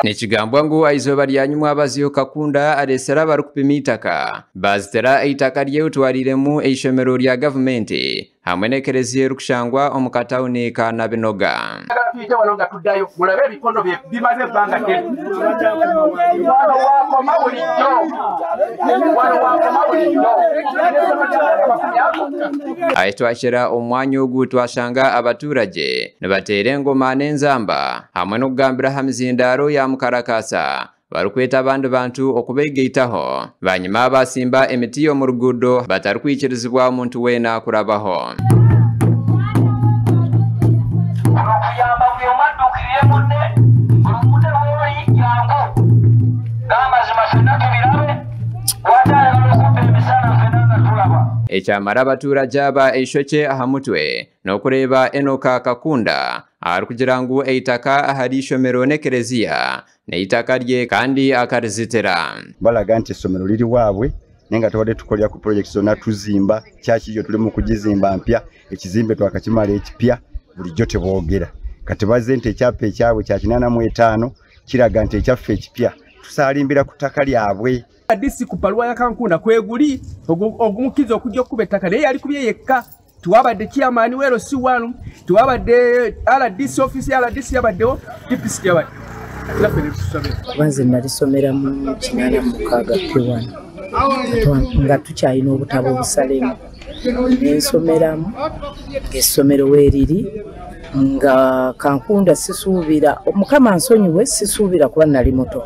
Nekigambwa ngu aizoba lyanyuma abaziyo Kakunda alesera barukupima itaka bazitera eitaka lyewutwaliremu eishomero lya gavumenti hamwe n'ekereziya erukushangwa omu katawuni ka Nabinoga. Twashera omwanya ogu twashanga abaturage nibatera engoma n'enzamba hamwe n'okugambira hamizindaro ya mukarakasa barukweta abandi bantu okubegeitaho banyuma basimba emiti yo mu rugudo batarukwikirizibwa omuntu wena kurabaho. Ekyamara abaturage aba eishoke ahamutwe n'okureba Enoka Kakunda arikugira ngu eitaka ahari ishomero n'ekereziya n'eitaka rye kandi akarizitira. Balaga nti essomero liri waabwe nenga tubadde tukolera ku project zonna tuzimba kyakiryo tuli mu kugizimba mpya ekizimbe twakakimala ekipya bulijjo teboogera kati bazze nti ekyapa ekyabwe kya 85 kiraga nti ekyaffe ekipya tusalimbira ku ttaka lyabwe. Disi kupalwa ya Kankunda kweguli ogumukizo okujja okuba ettaka naye yali kubye yekka tuwabadde chairman wero si wanu tuwabadde RDC office RDC yabaddewo DPC yabadde banze nalisomera mu kinana mukaga P1 nga tukyalina obutabo obusalemu ensomeramu essomero weeriri nga Kankunda sisuubira Mukama nsonyiwe sisuubira kuba nali muto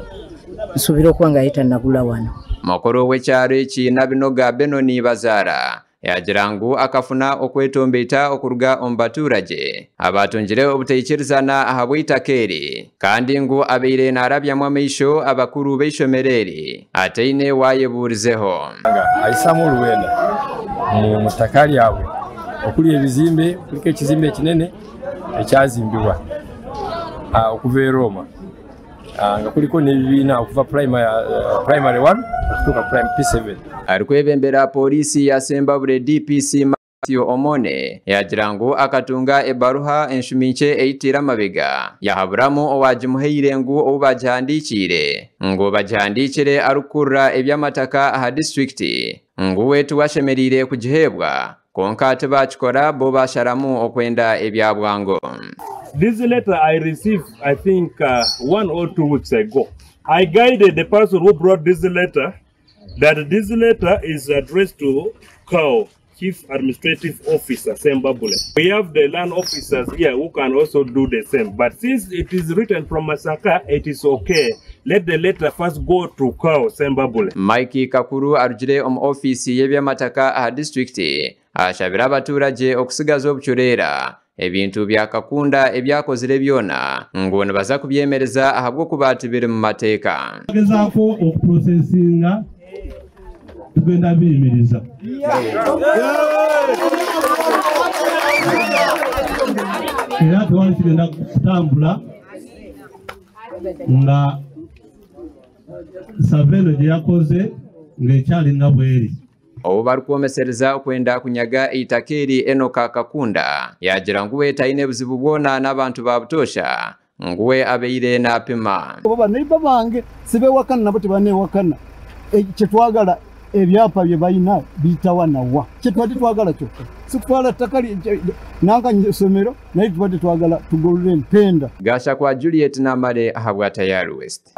nsubira okuba nga yita nagula wano. Mukuru w'ekyalo eki Nabinoga Benoni Bazara yagira ngu akafuna okwetombeita okuruga omu baturage abatungire obuteyikirizana aha bw'eitaka eri kandi ngu abeire naarabyamu amaisho abakuru b'eishomero eri ateine wayebuurizeho. Ayisamu oluwenda mu ttaka lyabwe okuli ebizimbe kuliko ekizimbe ekinene ekyazimbibwa okuva e Roma nga kuliko n'ebibiina okuva primary 1 okutuuka primary P7. Arikwebembera polisi ya Sembabule DPC Matthew Omone yagira ngu akatunga ebaruha enshuminche eitira mabega yahaburamu owagimuheire ngu obubagihandikire ngo bagihandikire arukurra ebyamataka aha district ngu wetu washemerire kugihebwa konka tebakikora bo basharamu okwenda ebyabwango. This letter I received, I think, 1 or 2 weeks ago. I guided the person who brought this letter that this letter is addressed to CAO, Chief Administrative Officer, Sembabule. We have the land officers here who can also do the same. But since it is written from Masaka, it is okay. Let the letter first go to CAO, Sembabule. Mikey Kakuru arujire ofisi y'ebyamataka aha district ashabira abaturage okusigaza obucurera ebintu bya Kakunda ebyakozire byona ngo nibaza kubyemereza ahabwo kubati biri mu mateeka. Gezaako okuprocesinga tugenda biyimiriza. Era tewali kigenda kutambula nga Saveno gye yakoze ng'ekyalinga bweri. Obu barikuomesereza okwenda kunyaga eitaka eri Enoka Kakunda yagira nguwe taine buzibu bwona n'abantu babutosha nguwe abeire napima. Baba neiba bange sibe wakana nabo tebanewakana kyetwagala ebyapa bye bayina bitawana wa kyetwali twagala kyokka sikutwala takali nanga nyesomero naye tubadde twagala tugolule empenda. Gasha kwa Juliet Namale ahabwa Tayari West.